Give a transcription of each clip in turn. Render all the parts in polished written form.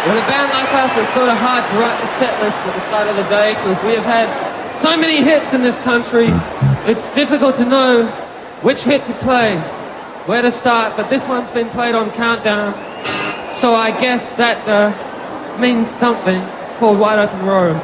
With a band like us, it's sort of hard to write the set list at the start of the day because we have had so many hits in this country. It's difficult to know which hit to play, where to start, but this one's been played on Countdown, so I guess that means something. It's called Wide Open Road.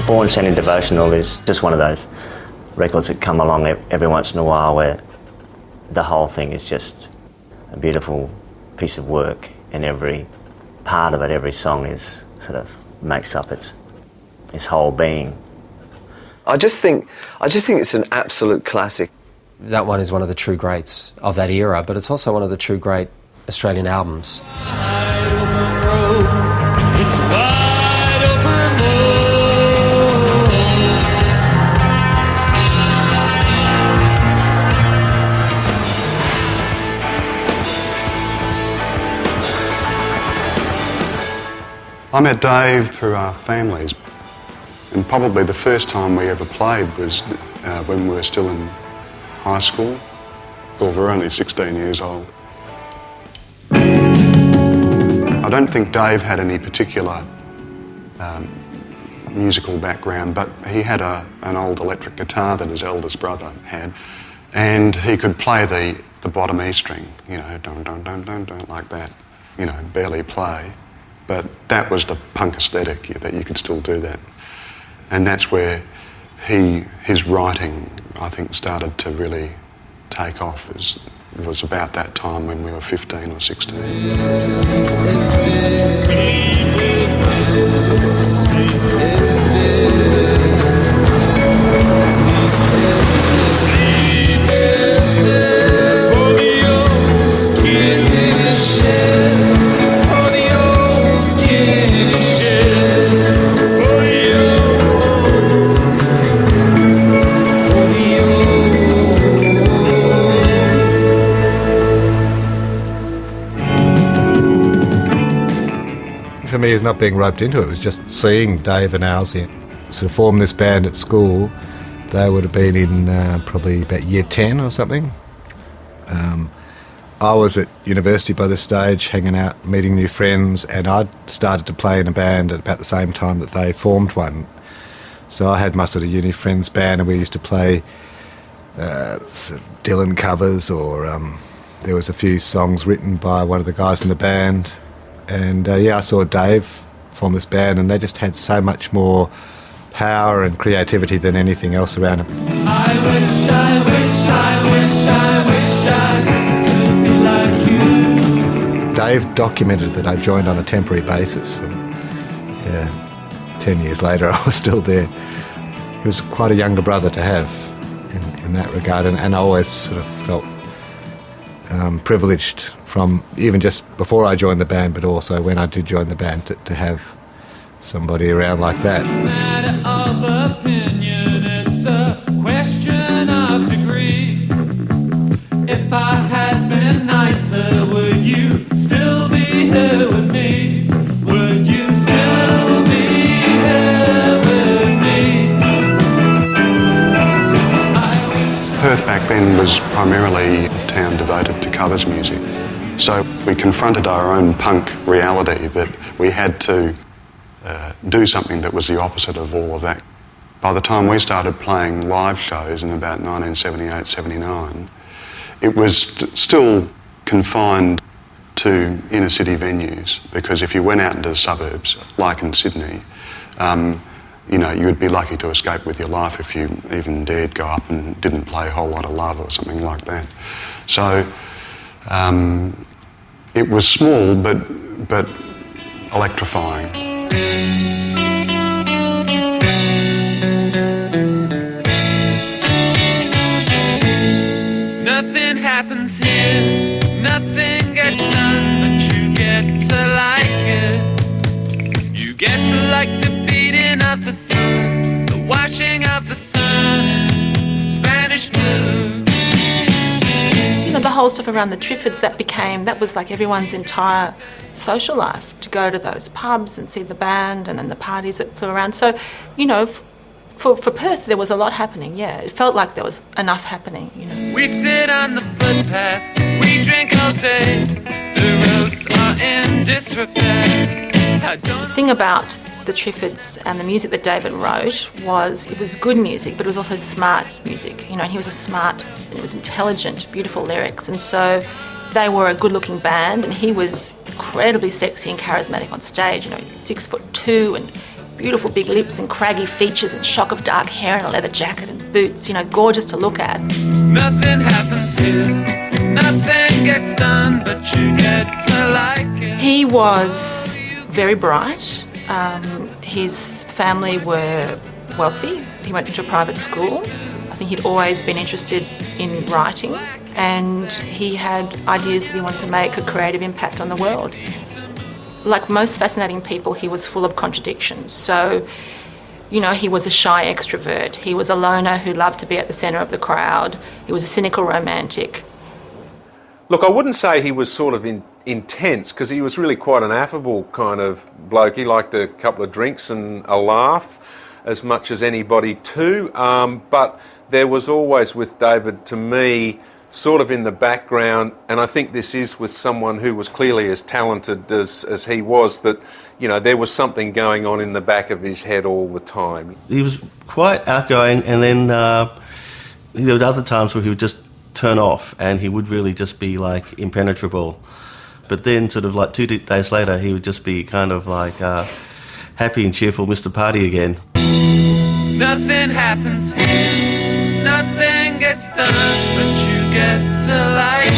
Born Sandy Devotional is just one of those records that come along every once in a while where the whole thing is just a beautiful piece of work, and every part of it, every song is sort of makes up its whole being. I just think it's an absolute classic. That one is one of the true greats of that era, but it's also one of the true great Australian albums. I met Dave through our families, and probably the first time we ever played was when we were still in high school. Well, we were only 16 years old. I don't think Dave had any particular musical background, but he had an old electric guitar that his eldest brother had, and he could play the bottom E string, you know, don't like that, you know, barely play. But that was the punk aesthetic, that you could still do that. And that's where his writing, I think, started to really take off. It was about that time when we were 15 or 16. For me, it's not being roped into it. It was just seeing Dave and Owsley sort of form this band at school. They would have been in probably about year 10 or something. I was at university by this stage, hanging out, meeting new friends, and I'd started to play in a band at about the same time that they formed one. So I had my sort of uni friends band, and we used to play sort of Dylan covers, or there was a few songs written by one of the guys in the band. And I saw Dave form this band, and they just had so much more power and creativity than anything else around them. I wish I could be like you. Dave documented that I joined on a temporary basis, and 10 years later I was still there. He was quite a younger brother to have in that regard, and I always sort of felt privileged from even just before I joined the band, but also when I did join the band, to have somebody around like that. Matter of opinion, it's a question of degree. If I had been nicer, would you still be here with me? Would you still be here with me? Perth back then was primarily a town devoted to covers music. So we confronted our own punk reality that we had to do something that was the opposite of all of that. By the time we started playing live shows in about 1978-79, it was still confined to inner city venues, because if you went out into the suburbs, like in Sydney, you would be lucky to escape with your life if you even dared go up and didn't play a whole lot of Love or something like that. So it was small but electrifying. whole stuff around the Triffids, that was like everyone's entire social life, to go to those pubs and see the band and then the parties that flew around. So, you know, for Perth there was a lot happening, yeah. It felt like there was enough happening, you know. We sit on the footpath, we drink all day, the roads are in disrepair. The thing about the Triffids and the music that David wrote was, it was good music, but it was also smart music, you know, and he was a smart, and it was intelligent, beautiful lyrics, and so they were a good-looking band, and he was incredibly sexy and charismatic on stage, you know, 6'2" and beautiful big lips and craggy features and shock of dark hair and a leather jacket and boots, you know, gorgeous to look at. Nothing happens here, nothing gets done, but you get to like it. He was very bright. His family were wealthy. He went to a private school. I think he'd always been interested in writing, and he had ideas that he wanted to make a creative impact on the world. Like most fascinating people, he was full of contradictions. So, you know, he was a shy extrovert. He was a loner who loved to be at the centre of the crowd. He was a cynical romantic. Look, I wouldn't say he was sort of intense, because he was really quite an affable kind of bloke. He liked a couple of drinks and a laugh as much as anybody too. But there was always with David, to me, sort of in the background, and I think this is with someone who was clearly as talented as he was, that, you know, there was something going on in the back of his head all the time. He was quite outgoing, and then there were other times where he would just turn off and he would really just be like impenetrable. But then sort of like 2 days later he would just be kind of like happy and cheerful Mr. Party again. Nothing happens here, nothing gets done, but you get to like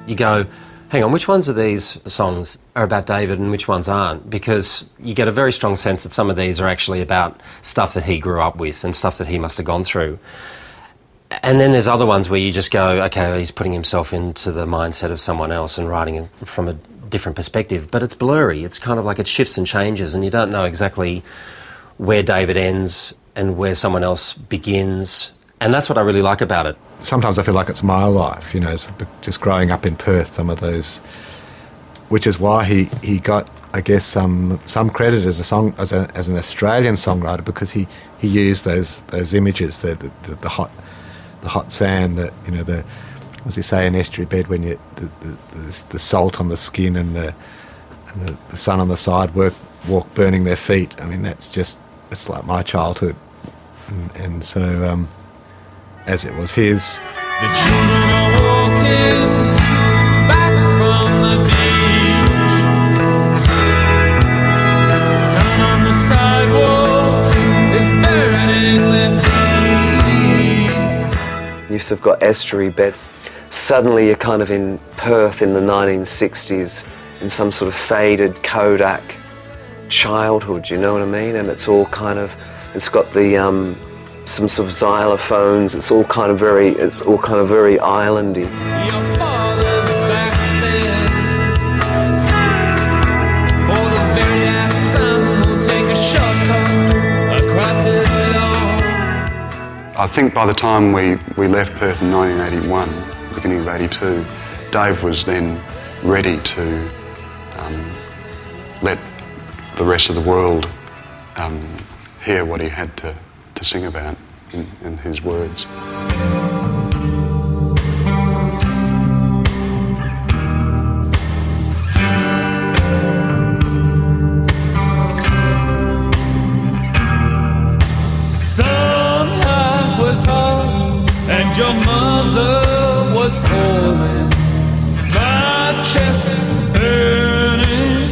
it. You go, hang on, which ones of these songs are about David and which ones aren't? Because you get a very strong sense that some of these are actually about stuff that he grew up with and stuff that he must have gone through. And then there's other ones where you just go, okay, he's putting himself into the mindset of someone else and writing it from a different perspective. But it's blurry. It's kind of like it shifts and changes, and you don't know exactly where David ends and where someone else begins. And that's what I really like about it. Sometimes I feel like it's my life, you know, just growing up in Perth, some of those, which is why he got, I guess, some credit as an Australian songwriter, because he used those images, the hot sand, that, you know, the, as you say, an estuary bed, when you the salt on the skin and the sun on the sidewalk burning their feet. I mean, it's like my childhood, and so as it was his. The children are walking back from the beach. The sun on the sidewalk is burning their feet. You've sort of got estuary bed. Suddenly you're kind of in Perth in the 1960s, in some sort of faded Kodak childhood, you know what I mean? And it's all kind of, it's got the some sort of xylophones. It's all kind of very islandy. Your father's back fence. For the very last time, we'll take a shortcut across his lawn. I think by the time we left Perth in 1981, beginning of 82, Dave was then ready to let the rest of the world hear what he had to sing about in his words. Some night was hot and your mother was calling. My chest is burning,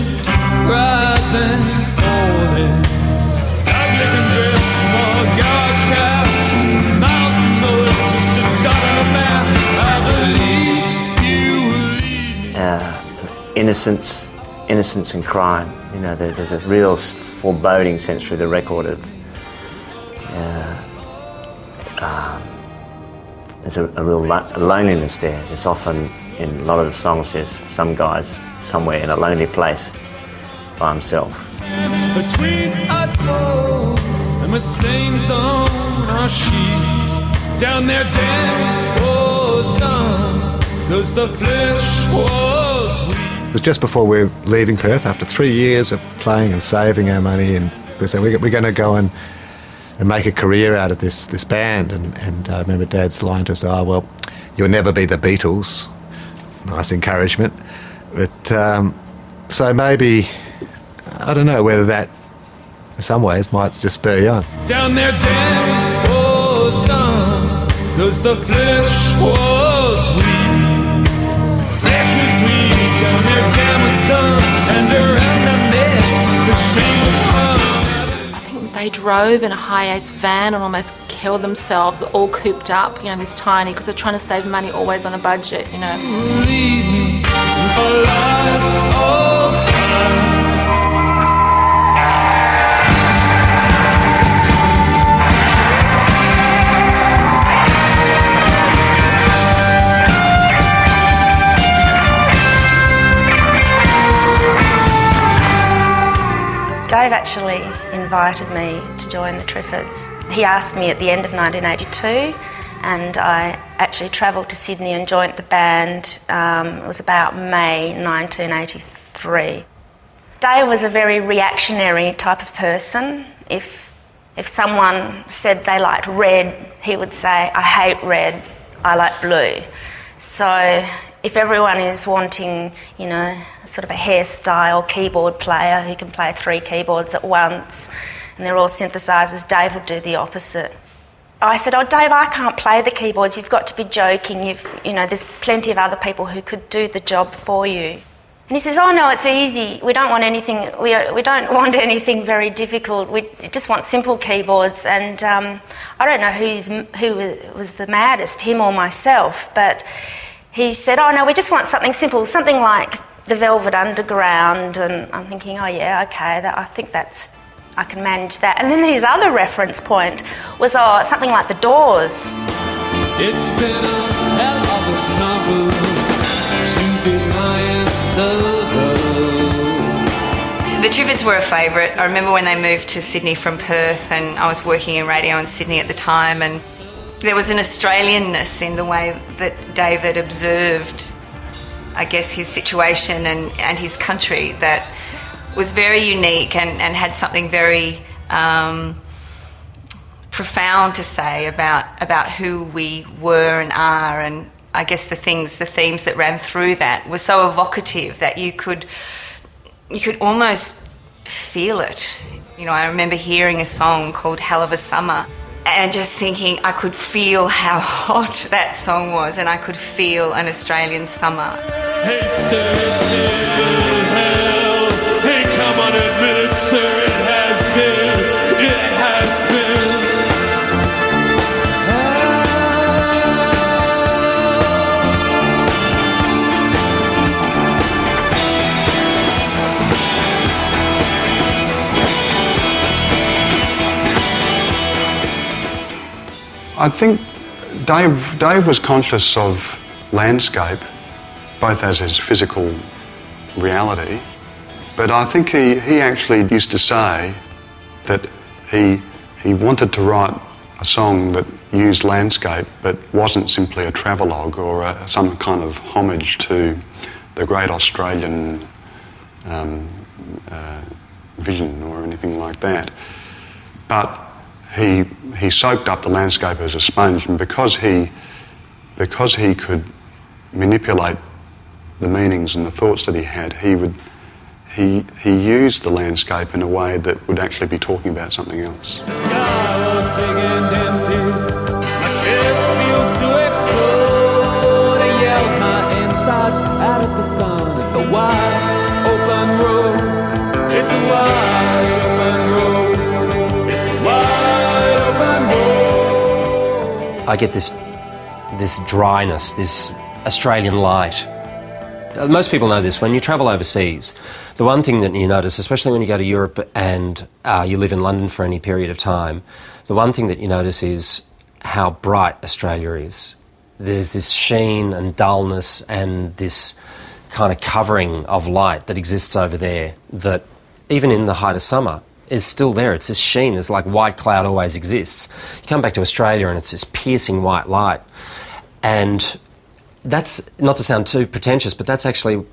rising, falling. Ugly dress, more gouge cap, miles from the just a dot on a map. I believe you will leave. Innocence and crime. You know, there's a real foreboding sense through the record of. There's a real loneliness there. There's often, in a lot of the songs, there's some guys somewhere in a lonely place by himself. Between our toes and with stains on our sheets, Down there, Dan was done, 'cause the flesh was weak. It was just before we were leaving Perth, after 3 years of playing and saving our money, and we said we're going to go and make a career out of this band. And I remember Dad's line to us, "Oh, well, you'll never be the Beatles." Nice encouragement. But so maybe, I don't know whether that in some ways might just spur you on. Down there, Dan was done, 'cause the flesh was weak. Flesh was weak, down there, Dan was done, and around the net, the shame was hung. I think they drove in a high-ace van and almost killed themselves, all cooped up, this tiny, because they're trying to save money, always on a budget, Lead me to a life of crime. Dave actually invited me to join the Triffids. He asked me at the end of 1982, and I actually travelled to Sydney and joined the band. It was about May 1983. Dave was a very reactionary type of person. If someone said they liked red, he would say, "I hate red, I like blue." So if everyone is wanting, sort of a hairstyle keyboard player who can play 3 keyboards at once, and they're all synthesizers, Dave would do the opposite. I said, "Oh, Dave, I can't play the keyboards. You've got to be joking. There's plenty of other people who could do the job for you." And he says, "Oh no, it's easy. We don't want anything. We don't want anything very difficult. We just want simple keyboards." And I don't know who was the maddest, him or myself, but he said, "Oh no, we just want something simple, something like the Velvet Underground." And I'm thinking, "Oh yeah, okay, I think I can manage that." And then his other reference point was, something like the Doors. It's been a hell of a summer to be lying sober. The Triffids were a favourite. I remember when they moved to Sydney from Perth, and I was working in radio in Sydney at the time, and there was an Australianness in the way that David observed, I guess, his situation and his country that was very unique and had something very profound to say about who we were and are, and I guess the themes that ran through that were so evocative that you could almost feel it. I remember hearing a song called Hell of a Summer and just thinking I could feel how hot that song was, and I could feel an Australian summer. Hey, sir, it's been hell. Hey, come on, admit it, sir, it has been. It has been. I think Dave was conscious of landscape, both as his physical reality, but I think he actually used to say that he wanted to write a song that used landscape but wasn't simply a travelogue or some kind of homage to the great Australian vision or anything like that. But he soaked up the landscape as a sponge, and because he could manipulate the meanings and the thoughts that he had, he used the landscape in a way that would actually be talking about something else. The sky was big and empty. My chest felt to explode. I yelled my insides out at the sun at the wide open road. It's a wide open road. It's a wide open road. I get this dryness, this Australian light. Most people know this. When you travel overseas, the one thing that you notice, especially when you go to Europe and you live in London for any period of time, the one thing that you notice is how bright Australia is. There's this sheen and dullness and this kind of covering of light that exists over there that even in the height of summer, is still there. It's this sheen. It's like white cloud always exists. You come back to Australia and it's this piercing white light. And that's, not to sound too pretentious, but that's actually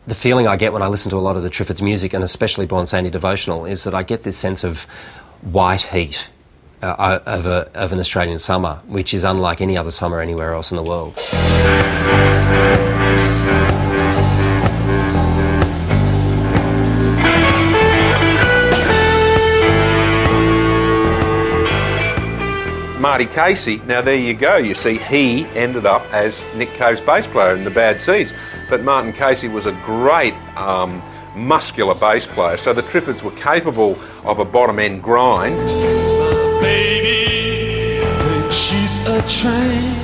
the feeling I get when I listen to a lot of the Triffids music, and especially Born Sandy Devotional, is that I get this sense of white heat of an Australian summer, which is unlike any other summer anywhere else in the world. Marty Casey, now there you go. You see, he ended up as Nick Cave's bass player in the Bad Seeds. But Martin Casey was a great muscular bass player, so the Triffids were capable of a bottom-end grind. My baby thinks she's a train.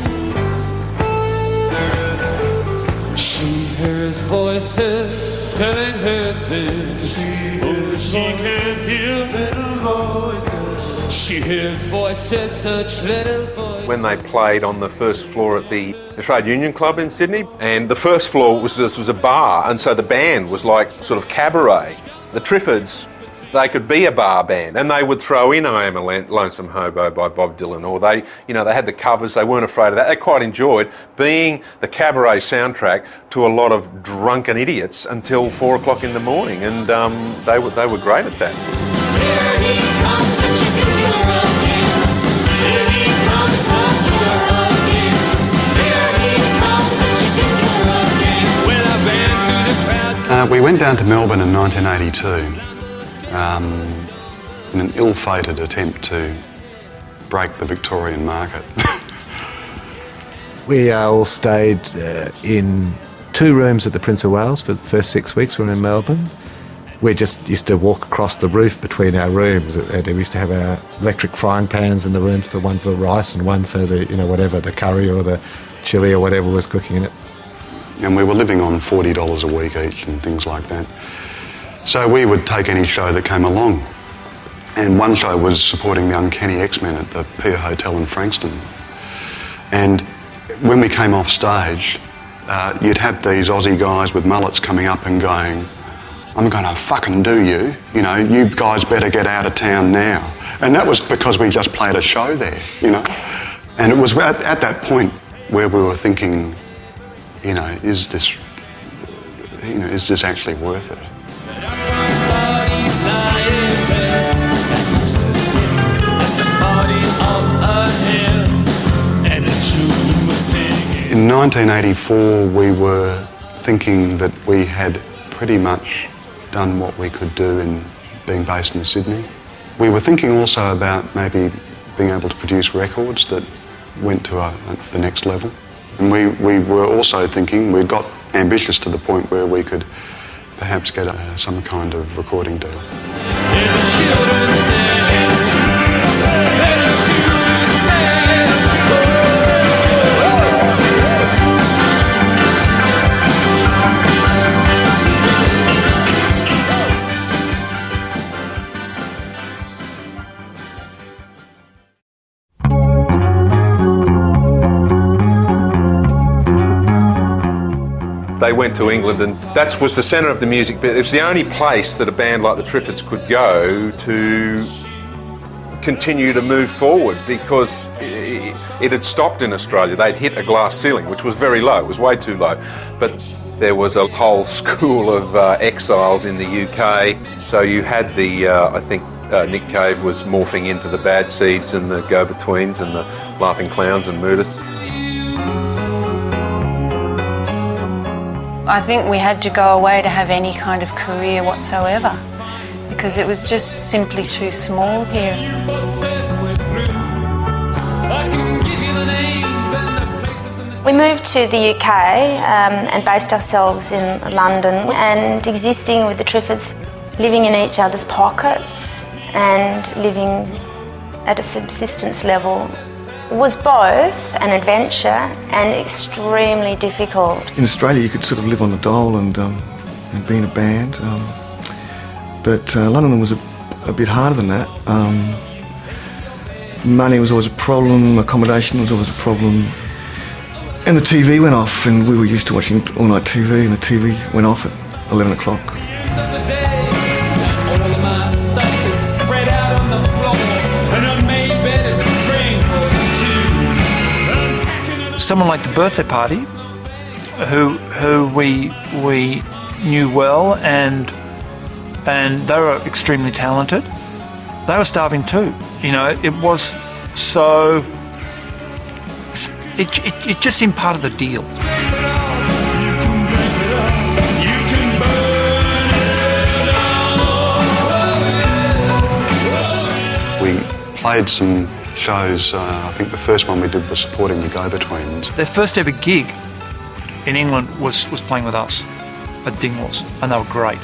She hears voices telling her things. Oh, she can't hear little voices. She hears voices, such little voices. When they played on the first floor at the Trade Union Club in Sydney, and the first floor was a bar, and so the band was like sort of cabaret. The Triffids, they could be a bar band, and they would throw in I Am a Lonesome Hobo by Bob Dylan, or they had the covers. They weren't afraid of that. They quite enjoyed being the cabaret soundtrack to a lot of drunken idiots until 4 o'clock in the morning, and they were great at that. Here he comes, such a good girl again. Here he comes, such a girl again. Here he comes, such a good girl again. When I ran through the crowd. We went down to Melbourne in 1982 in an ill-fated attempt to break the Victorian market. We all stayed in 2 rooms at the Prince of Wales for the first 6 weeks we were in Melbourne. We just used to walk across the roof between our rooms, and we used to have our electric frying pans in the rooms, for one for rice and one for the, whatever, the curry or the chilli or whatever was cooking in it. And we were living on $40 a week each and things like that. So we would take any show that came along. And one show was supporting the Uncanny X-Men at the Pier Hotel in Frankston. And when we came off stage, you'd have these Aussie guys with mullets coming up and going, "I'm going to fucking do you. You guys better get out of town now." And that was because we just played a show there, And it was at that point where we were thinking, is this actually worth it? In 1984, we were thinking that we had pretty much done what we could do in being based in Sydney. We were thinking also about maybe being able to produce records that went to the next level. And we were also thinking, we got ambitious to the point where we could perhaps get some kind of recording deal. They went to England, and that was the centre of the music. But it was the only place that a band like the Triffids could go to continue to move forward, because it had stopped in Australia. They'd hit a glass ceiling, which was very low. It was way too low. But there was a whole school of exiles in the UK. So you had the, I think Nick Cave was morphing into the Bad Seeds and the Go-Betweens and the Laughing Clowns and Moodists. I think we had to go away to have any kind of career whatsoever, because it was just simply too small here. We moved to the UK and based ourselves in London, and existing with the Triffids, living in each other's pockets and living at a subsistence level was both an adventure and extremely difficult. In Australia you could sort of live on the dole and be in a band, but London was a bit harder than that. Money was always a problem, accommodation was always a problem, and the TV went off, and we were used to watching all-night TV, and the TV went off at 11 o'clock. someone like the Birthday Party, who we knew well, and they were extremely talented. They were starving too. You know, it was so. It just seemed part of the deal. We played some shows. I think the first one we did was supporting the Go-Betweens. Their first ever gig in England was playing with us at Dingwalls, and they were great.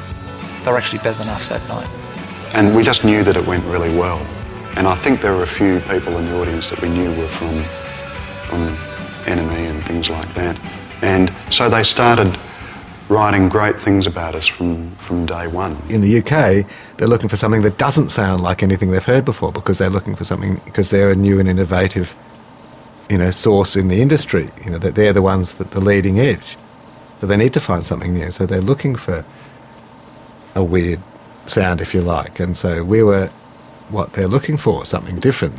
They were actually better than us that night. And we just knew that it went really well. And I think there were a few people in the audience that we knew were from Enemy and things like that. And so they started writing great things about us from day one. In the UK, they're looking for something that doesn't sound like anything they've heard before, because they're looking for something, because they're a new and innovative, source in the industry. That they're the ones that the leading edge. So they need to find something new. So they're looking for a weird sound, if you like. And so we were what they're looking for, something different.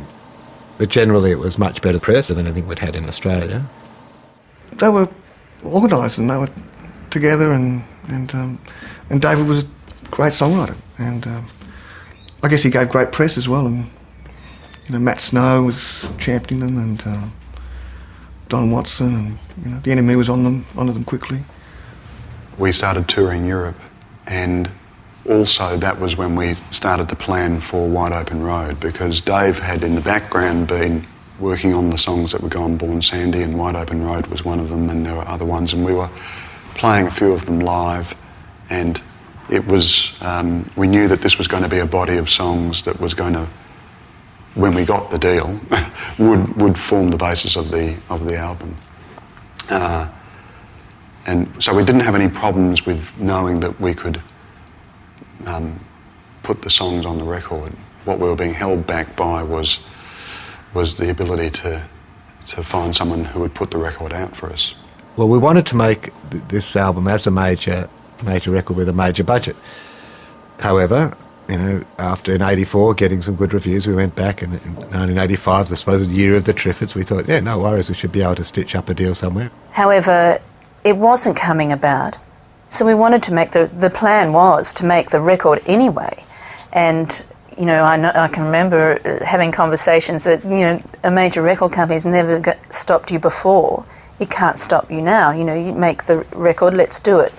But generally it was much better press than anything we'd had in Australia. They were organised and they were together, and David was a great songwriter, and I guess he gave great press as well. And Matt Snow was championing them, and Don Watson, and the Enemy was onto them quickly. We started touring Europe, and also that was when we started to plan for Wide Open Road, because Dave had in the background been working on the songs that would go on Born Sandy, and Wide Open Road was one of them, and there were other ones, and we were playing a few of them live, and it was, we knew that this was going to be a body of songs that was going to, when we got the deal, would form the basis of the album. And so we didn't have any problems with knowing that we could put the songs on the record. What we were being held back by was the ability to find someone who would put the record out for us. Well, we wanted to make this album as a major record with a major budget. However, after in '84 getting some good reviews, we went back, and in 1985, the supposed year of the Triffids, we thought, no worries, we should be able to stitch up a deal somewhere. However, it wasn't coming about, so we wanted to make the plan was to make the record anyway. And I can remember having conversations that a major record company has never stopped you before. It can't stop you now. You make the record, let's do it,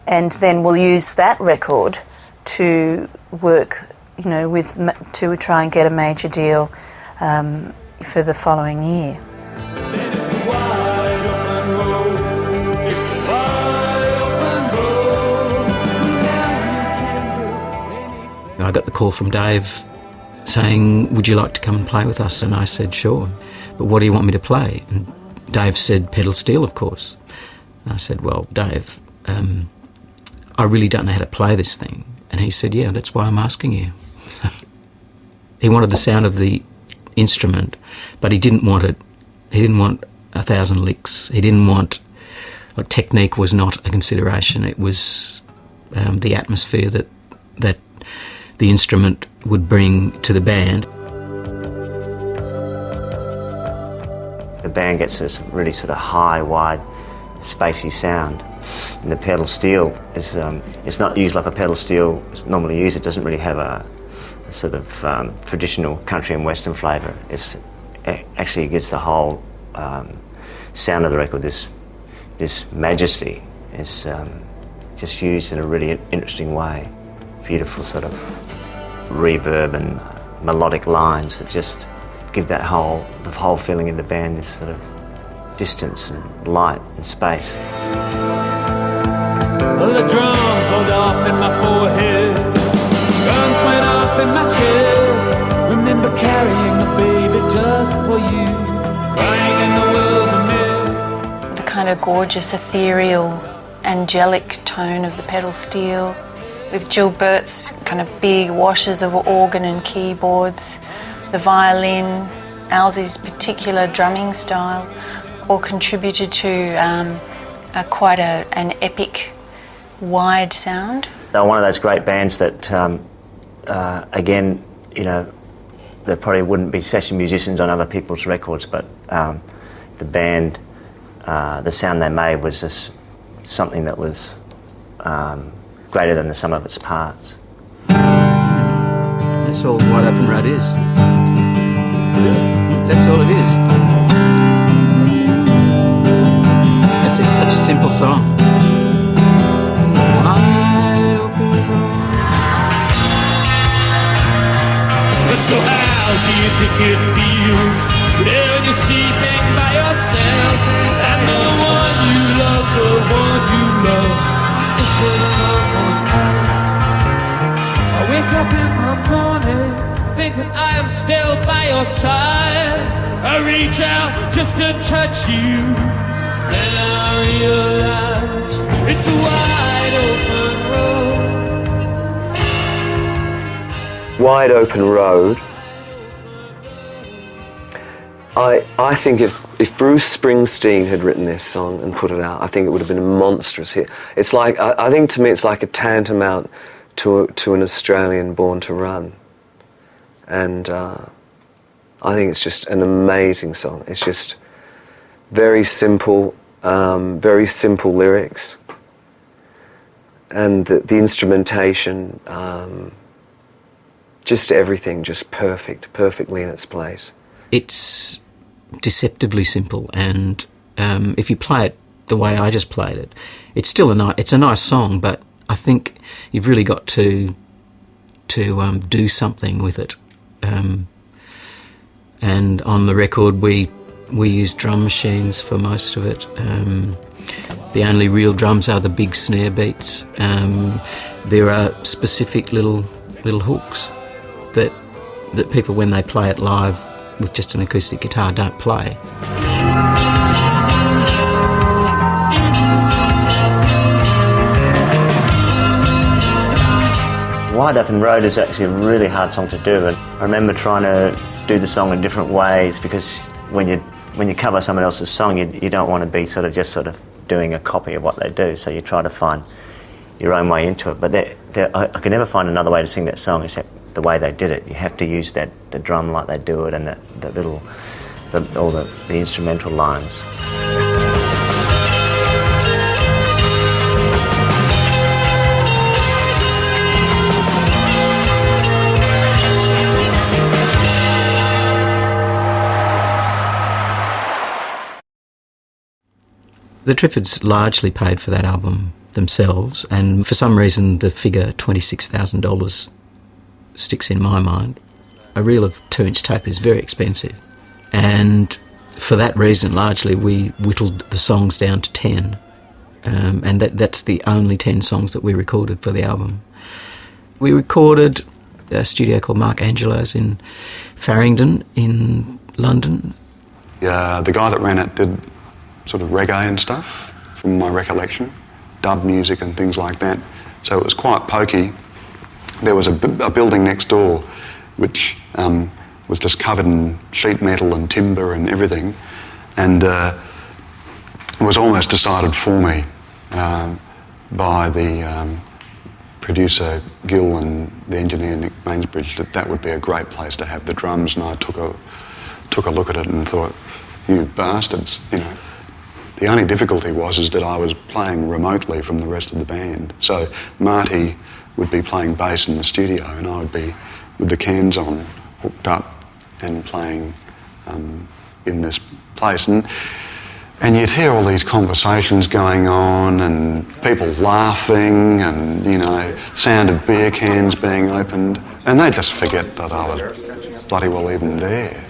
and then we'll use that record to work, to try and get a major deal for the following year. I got the call from Dave saying, would you like to come and play with us? And I said, sure. But what do you want me to play? And Dave said, pedal steel, of course. And I said, well, Dave, I really don't know how to play this thing. And he said, yeah, that's why I'm asking you. He wanted the sound of the instrument, but he didn't want it. He didn't want 1,000 licks. He didn't want, technique was not a consideration. It was the atmosphere that the instrument would bring to the band. The band gets this really sort of high, wide, spacey sound. And the pedal steel is, it's not used like a pedal steel is normally used. It doesn't really have a sort of traditional country and western flavour. It actually gives the whole sound of the record this majesty. It's just used in a really interesting way. Beautiful sort of reverb and melodic lines that just give the whole feeling in the band, this sort of distance and light and space. Well, the drums rolled off in my forehead, guns went off in my chest. Remember carrying the baby just for you, crying in the wilderness. The kind of gorgeous, ethereal, angelic tone of the pedal steel, with Jill Burt's kind of big washes of organ and keyboards, the violin, Alzy's particular drumming style, all contributed to quite an epic, wide sound. They were one of those great bands that, again, they probably wouldn't be session musicians on other people's records, but the band the sound they made was just something that was greater than the sum of its parts. That's all Wide Open Road is. That's all it is. It's such a simple song. Wide open road. So how do you think it feels when you're sleeping by yourself and the one you love is with someone else? I wake up in the morning thinking I am still by your side. I reach out just to touch you, and I realize it's a wide open road. Wide Open Road. I think if Bruce Springsteen had written this song and put it out, I think it would have been a monstrous hit. It's like, I think to me it's like a tantamount to an Australian Born to Run. And I think it's just an amazing song. It's just very simple lyrics. And the instrumentation, just everything, just perfectly in its place. It's deceptively simple, and if you play it the way I just played it, it's still it's a nice song, but I think you've really got to do something with it. And on the record, we used drum machines for most of it. The only real drums are the big snare beats. There are specific little hooks that people, when they play it live with just an acoustic guitar, don't play. Wide Open Road is actually a really hard song to do, and I remember trying to do the song in different ways, because when you cover someone else's song, you don't want to be sort of doing a copy of what they do, so you try to find your own way into it. But I could never find another way to sing that song except the way they did it. You have to use the drum like they do it, and all the instrumental lines. The Triffids largely paid for that album themselves, and for some reason the figure $26,000 sticks in my mind. A reel of 2-inch tape is very expensive, and for that reason largely we whittled the songs down to 10, and that's the only 10 songs that we recorded for the album. We recorded a studio called Mark Angelo's in Farringdon in London. The guy that ran it did sort of reggae and stuff, from my recollection, dub music and things like that. So it was quite pokey. There was a building next door which was just covered in sheet metal and timber and everything, and it was almost decided for me by the producer Gil and the engineer Nick Mainsbridge that would be a great place to have the drums, and I took a look at it and thought, you bastards, you know. The only difficulty is that I was playing remotely from the rest of the band. So Marty would be playing bass in the studio, and I would be with the cans on, hooked up and playing in this place. And you'd hear all these conversations going on and people laughing and, you know, sound of beer cans being opened, and they'd just forget that I was bloody well even there.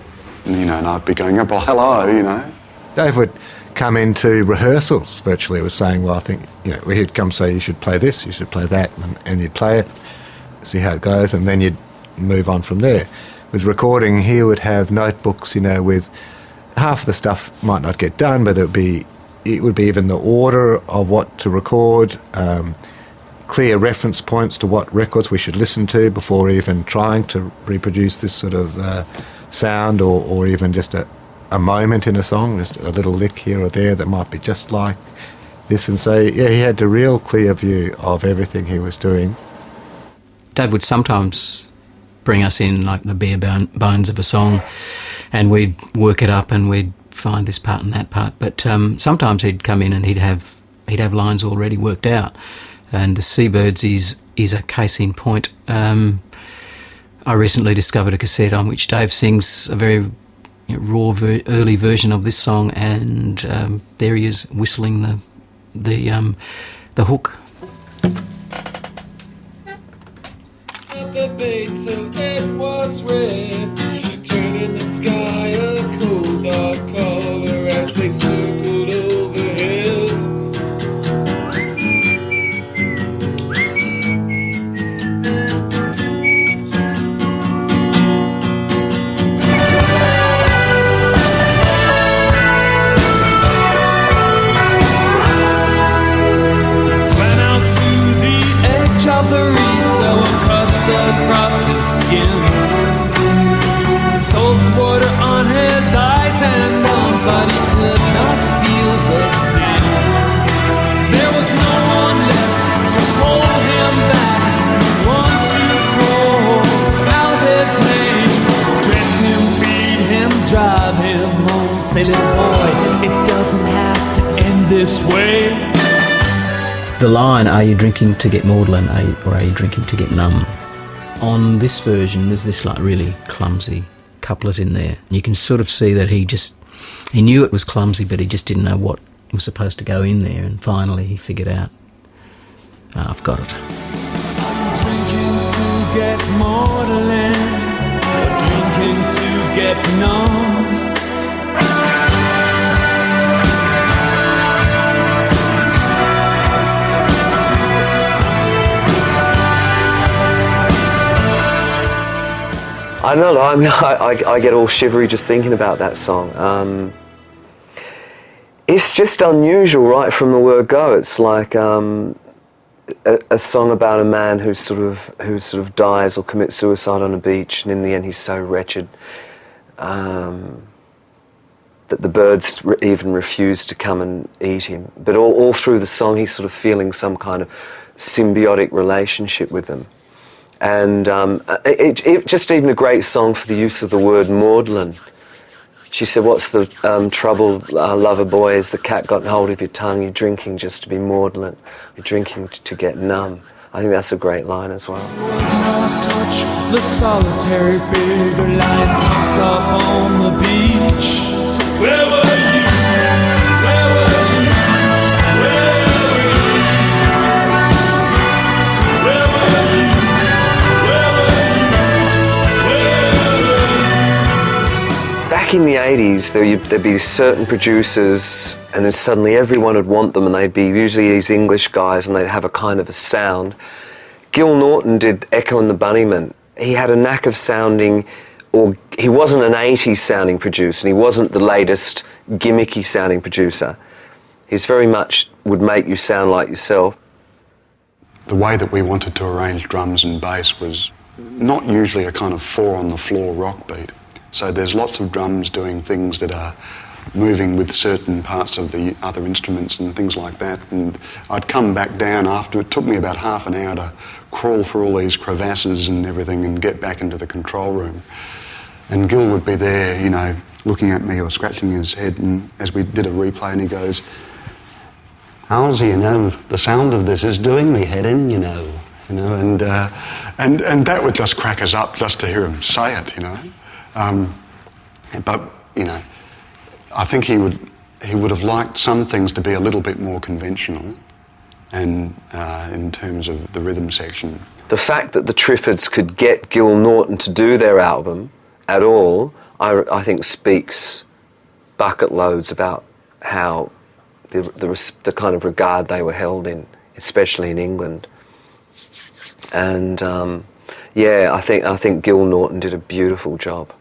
And, you know, and I'd be going up, oh, hello, you know. Dave would come into rehearsals virtually, was saying, well, I think, you know, he'd come say, you should play this, you should play that, and you'd play it, see how it goes, and then you'd move on from there. With recording, he would have notebooks, you know, with half of the stuff might not get done, but it would be even the order of what to record, clear reference points to what records we should listen to before even trying to reproduce this sort of sound, or even just a moment in a song, just a little lick here or there that might be just like this. And so, yeah, he had a real clear view of everything he was doing. Dave would sometimes bring us in like the bare bones of a song, and we'd work it up and we'd find this part and that part. But sometimes he'd come in and he'd have lines already worked out. And the Seabirds is a case in point. I recently discovered a cassette on which Dave sings a very raw early version of this song, and there he is whistling the hook. The bait till it was red, turn in the sky a cold dark color as they circled overhead. He swam out to the edge of the reef, there were cuts across his skin, salt water on his eyes and arms, but he could not feel the sting. There was no one left to hold him back, one to call out his name, dress him, feed him, drive him home. Say, little boy, it doesn't have to end this way. The line, "Are you drinking to get maudlin, or are you drinking to get numb?" On this version, there's this like really clumsy couplet in there. You can sort of see that he knew it was clumsy, but he just didn't know what was supposed to go in there. And finally, he figured out, I've got it. Drinking to get maudlin, or drinking to get numb. I don't know, I mean, I get all shivery just thinking about that song. It's just unusual right from the word go. It's like a song about a man who sort of dies or commits suicide on a beach, and in the end he's so wretched that the birds even refuse to come and eat him. But all through the song he's sort of feeling some kind of symbiotic relationship with them. And it just even a great song for the use of the word maudlin. She said, "What's the trouble, lover boy? Is the cat got hold of your tongue? You're drinking just to be maudlin. You're drinking to get numb." I think that's a great line as well. Touch the solitary figure lying tossed up on the beach. So where were you? Where were you? Where were you? So where were you? Where were you? Where were you? Back in the 80s, there'd be certain producers, and then suddenly everyone would want them, and they'd be usually these English guys, and they'd have a kind of a sound. Gil Norton did Echo and the Bunnymen. He had a knack of sounding, or he wasn't an 80s sounding producer, and he wasn't the latest gimmicky sounding producer. He's very much would make you sound like yourself. The way that we wanted to arrange drums and bass was not usually a kind of four on the floor rock beat. So there's lots of drums doing things that are moving with certain parts of the other instruments and things like that. And I'd come back down after. It took me about half an hour to crawl through all these crevasses and everything and get back into the control room. And Gil would be there, you know, looking at me or scratching his head, and as we did a replay, and he goes, "Halsey, you know, the sound of this is doing me head in, you know," and that would just crack us up just to hear him say it, you know. But you know, I think he would have liked some things to be a little bit more conventional, and in terms of the rhythm section. The fact that the Triffids could get Gil Norton to do their album at all, I think speaks bucket loads about how the kind of regard they were held in, especially in England. And yeah, I think Gil Norton did a beautiful job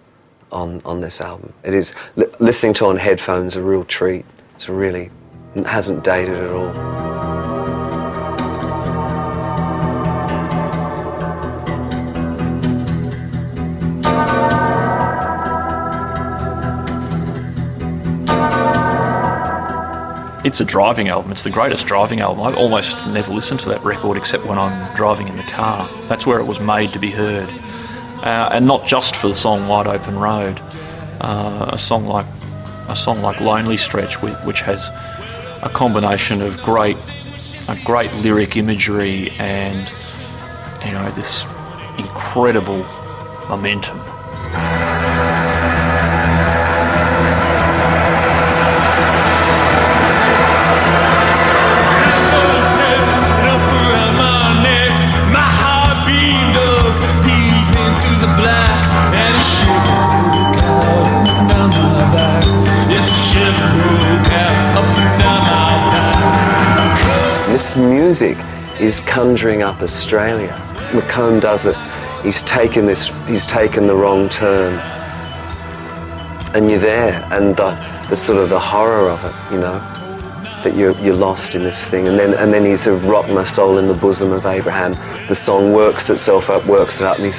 on this album. It is listening to on headphones a real treat. It hasn't dated at all. It's a driving album. It's the greatest driving album. I almost never listen to that record except when I'm driving in the car. That's where it was made to be heard. And not just for the song Wide Open Road. A song like a song like Lonely Stretch, which has a combination of great lyric imagery and, you know, this incredible momentum. This music is conjuring up Australia. McComb does it. He's taken the wrong turn, and you're there, and the sort of the horror of it, you know, that you're lost in this thing, and then he's sort of rocked my soul in the bosom of Abraham. The song works itself up, and he's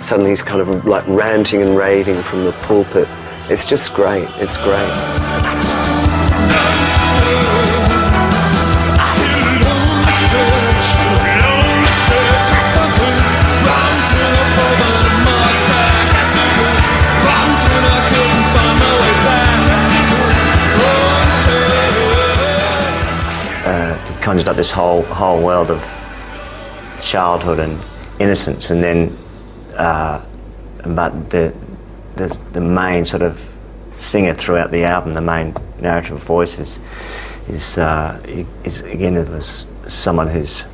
suddenly he's kind of like ranting and raving from the pulpit. It's just great. It's great. Conjured up this whole world of childhood and innocence, and then but the main sort of singer throughout the album, the main narrative voice is again, it was someone who's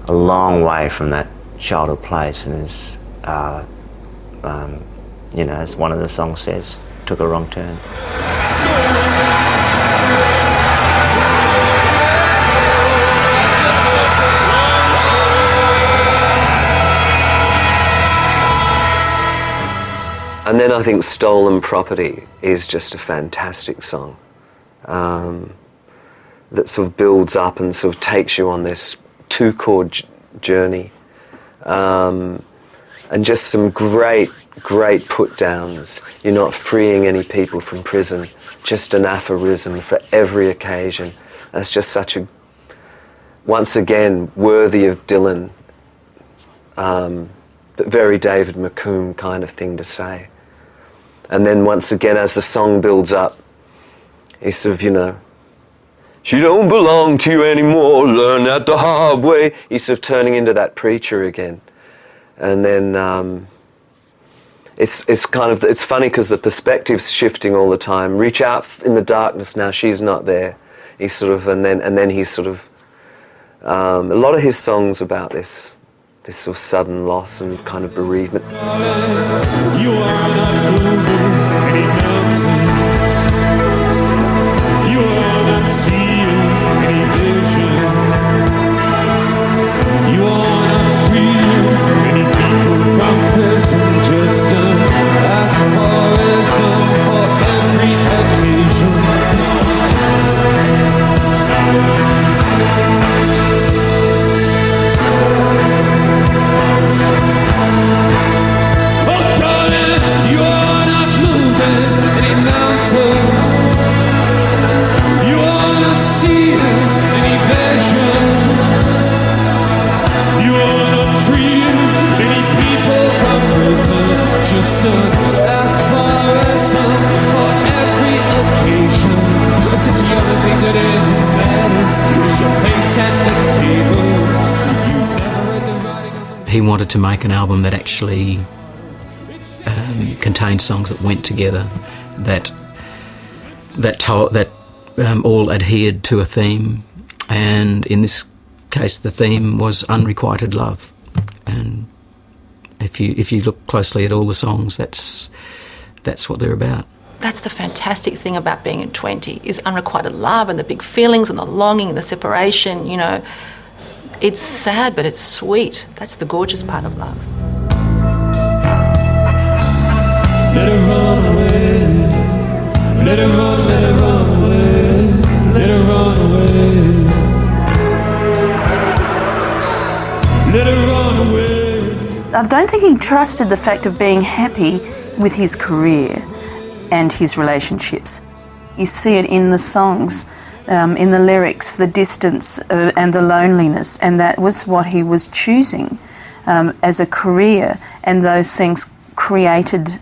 a long way from that childhood place, and is you know, as one of the songs says, took a wrong turn. And then I think Stolen Property is just a fantastic song that sort of builds up and sort of takes you on this two-chord journey. And just some great put-downs. You're not freeing any people from prison, just an aphorism for every occasion. That's just such a, once again, worthy of Dylan, but very David McComb kind of thing to say. And then once again, as the song builds up, he sort of, you know, she don't belong to you anymore, learn that the hard way. He's sort of turning into that preacher again. And then it's kind of, it's funny because the perspective's shifting all the time. Reach out in the darkness now, she's not there. He's sort of, and then he's sort of, a lot of his songs about this sort of sudden loss and kind of bereavement. You are not moving any mountain. You are not seeing any vision. You are not freeing any people from prison. Just an aphorism for every occasion. Just an aphorism for every occasion. As if the only thing that ever matters is your place at the table. You never read the writing of the... He wanted to make an album that actually contained songs that went together, that all adhered to a theme, and in this case the theme was unrequited love. And if you look closely at all the songs, that's what they're about. That's the fantastic thing about being in 20, is unrequited love and the big feelings and the longing and the separation, you know. It's sad, but it's sweet. That's the gorgeous part of love. Let her run away. Let her run away. Let her run away. Let her run away. I don't think he trusted the fact of being happy with his career and his relationships. You see it in the songs, in the lyrics, the distance and the loneliness, and that was what he was choosing as a career, and those things created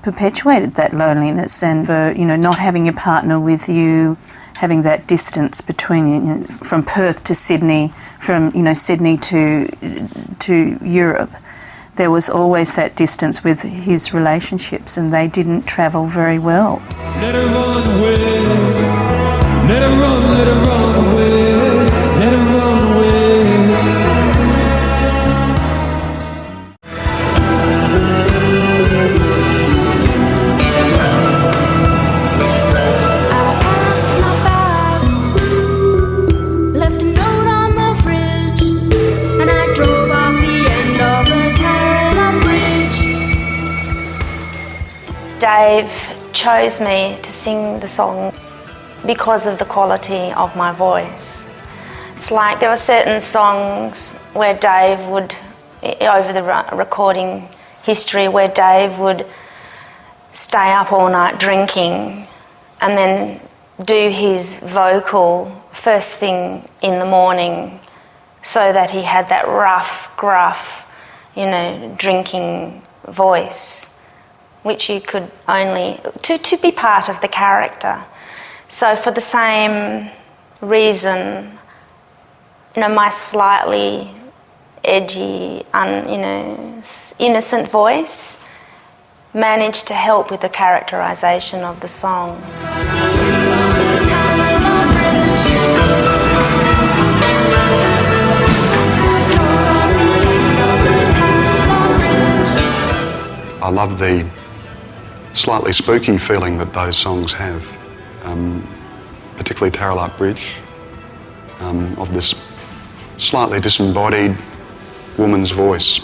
perpetuated that loneliness, and for, you know, not having your partner with you, having that distance between, you know, from Perth to Sydney, from, you know, Sydney to Europe. There was always that distance with his relationships, and they didn't travel very well. Let her run away. Let her run away. Let her run away. I packed my bag, left a note on the fridge, and I drove off the end of the Tyrrell Bridge. Dave chose me to sing the song because of the quality of my voice. It's like there were certain songs where Dave would, over the recording history, where Dave would stay up all night drinking and then do his vocal first thing in the morning, so that he had that rough, gruff, you know, drinking voice, which you could only, to be part of the character. So for the same reason, you know, my slightly edgy, innocent voice managed to help with the characterisation of the song. I love the slightly spooky feeling that those songs have, particularly Tarrell Bridge, of this slightly disembodied woman's voice,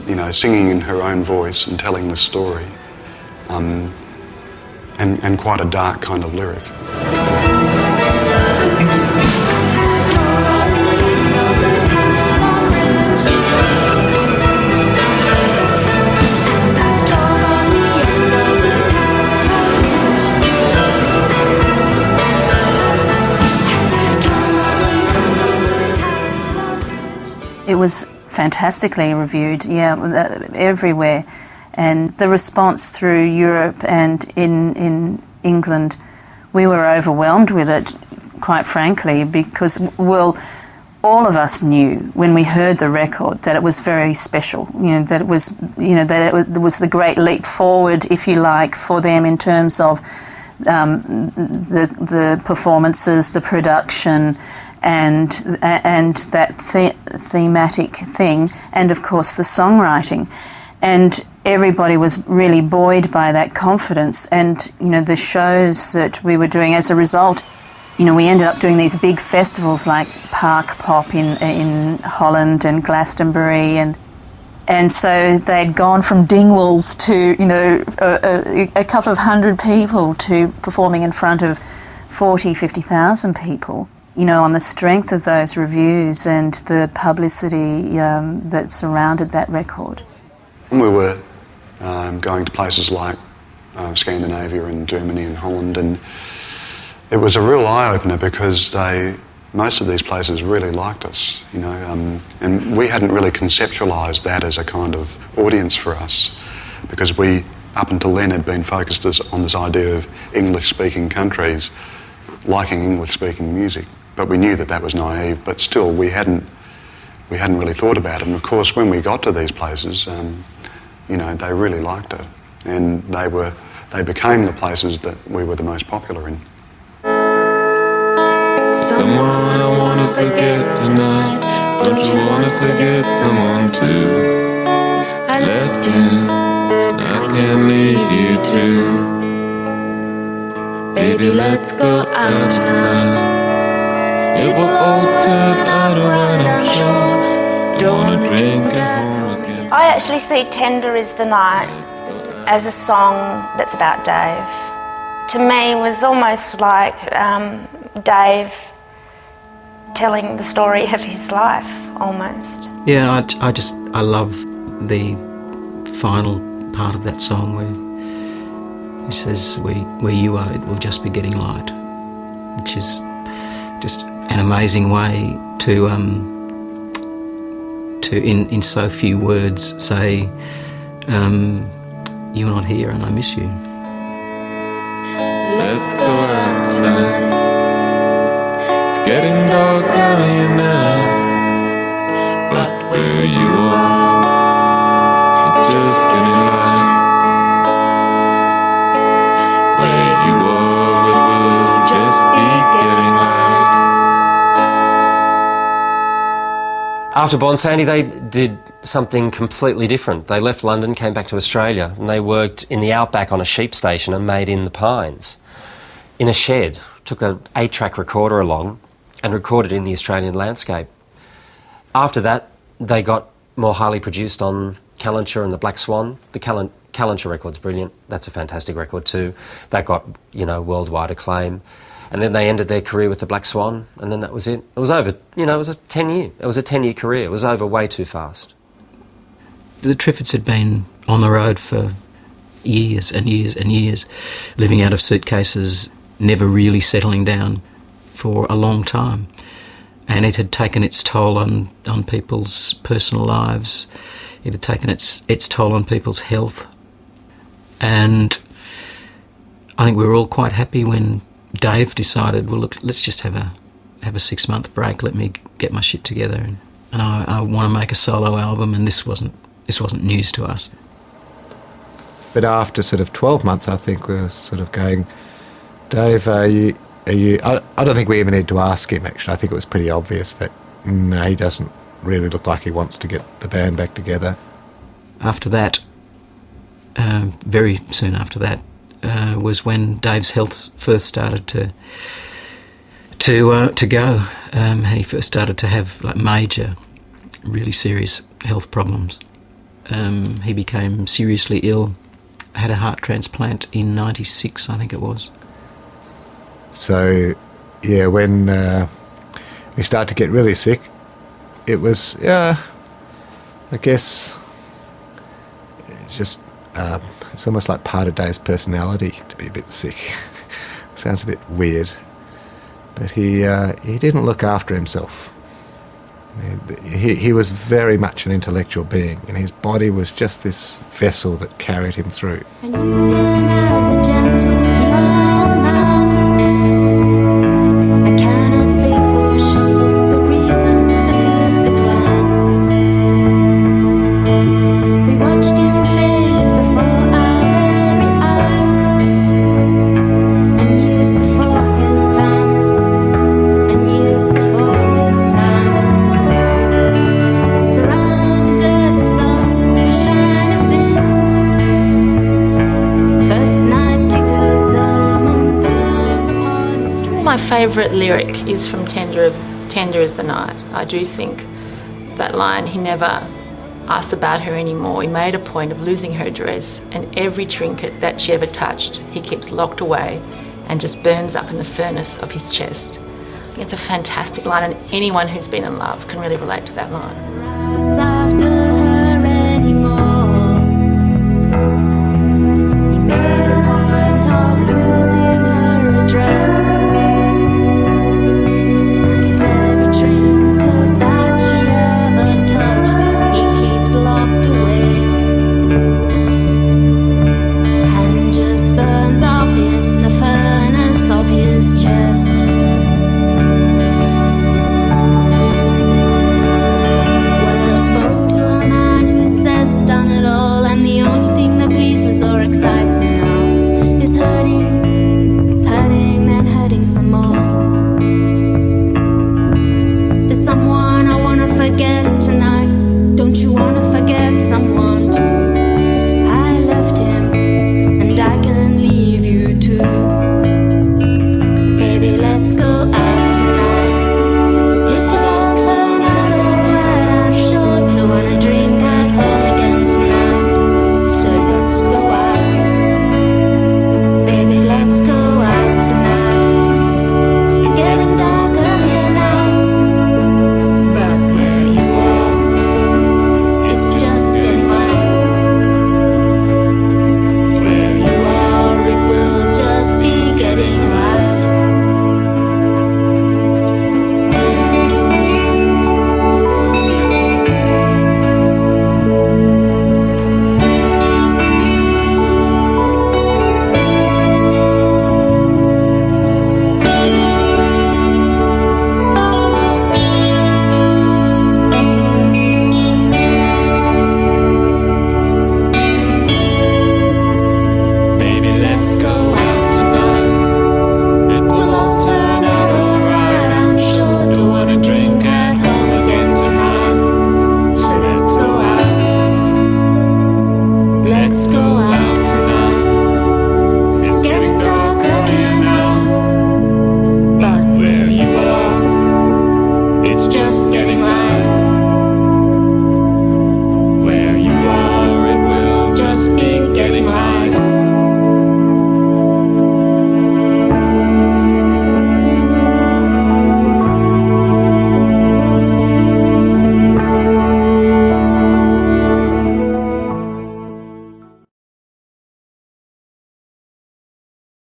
you know, singing in her own voice and telling the story, and quite a dark kind of lyric. It was fantastically reviewed, everywhere. And the response through Europe and in England, we were overwhelmed with it, quite frankly, because, well, all of us knew when we heard the record that it was very special, that it was the great leap forward, if you like, for them in terms of the performances, the production, and that thematic thing, and of course the songwriting. And everybody was really buoyed by that confidence, and the shows that we were doing as a result. We ended up doing these big festivals like Park Pop in Holland and Glastonbury, and so they'd gone from Dingwalls to a couple of hundred people to performing in front of 50,000 people. On the strength of those reviews and the publicity that surrounded that record. We were going to places like Scandinavia and Germany and Holland, and it was a real eye-opener because most of these places really liked us, and we hadn't really conceptualised that as a kind of audience for us, because we, up until then, had been focused on this idea of English-speaking countries liking English-speaking music. But we knew that was naive, but still we hadn't really thought about it. And of course, when we got to these places, they really liked it, and they became the places that we were the most popular in. Someone I wanna forget tonight. Don't you wanna forget someone too? I left him, I can't leave you too. Baby, let's go out tonight. It will all turn out alright, I'm sure. Don't wanna drink at home again. I actually see Tender Is the Night as a song that's about Dave. To me, it was almost like Dave telling the story of his life, almost. Yeah, I love the final part of that song where he says, where you are, it will just be getting light, which is just an amazing way to in so few words say you're not here and I miss you. Let's go out tonight. It's getting dark early now, but where you are, it's just getting light. Where you are, it will just be getting light. After Born Sandy, they did something completely different. They left London, came back to Australia, and they worked in the outback on a sheep station and made In the Pines. In a shed, took an 8-track recorder along and recorded in the Australian landscape. After that, they got more highly produced on Kalancha and the Black Swan. The Kalancha record's brilliant. That's a fantastic record too. That got, worldwide acclaim. And then they ended their career with the Black Swan, and then that was it. It was over, it was a 10-year career. It was over way too fast. The Triffids had been on the road for years and years and years, living out of suitcases, never really settling down for a long time. And it had taken its toll on people's personal lives. It had taken its toll on people's health. And I think we were all quite happy when Dave decided, well, look, let's just have a 6-month break. Let me get my shit together, and I want to make a solo album. And this wasn't news to us. But after sort of 12 months, I think we were sort of going, Dave, are you? I don't think we even need to ask him. Actually, I think it was pretty obvious that no, he doesn't really look like he wants to get the band back together. After that, very soon after that, was when Dave's health first started to go, and he first started to have major, really serious health problems. He became seriously ill, had a heart transplant in '96, I think it was. So, yeah, when we started to get really sick, it was, I guess, just it's almost like part of Dave's personality to be a bit sick. Sounds a bit weird, but he didn't look after himself. He was very much an intellectual being, and his body was just this vessel that carried him through. I knew him as a gentle young man. I cannot say for sure the reasons for his decline. We watched him fade before our very eyes, and years before his time, and years before his time, surrounded himself with shiny things. First night tickets, and pearls upon the string. My favourite lyric is from Tender as the Night. I do think that line, he never asked about her anymore. He made a point of losing her dress, and every trinket that she ever touched, he keeps locked away and just burns up in the furnace of his chest. I think it's a fantastic line, and anyone who's been in love can really relate to that line.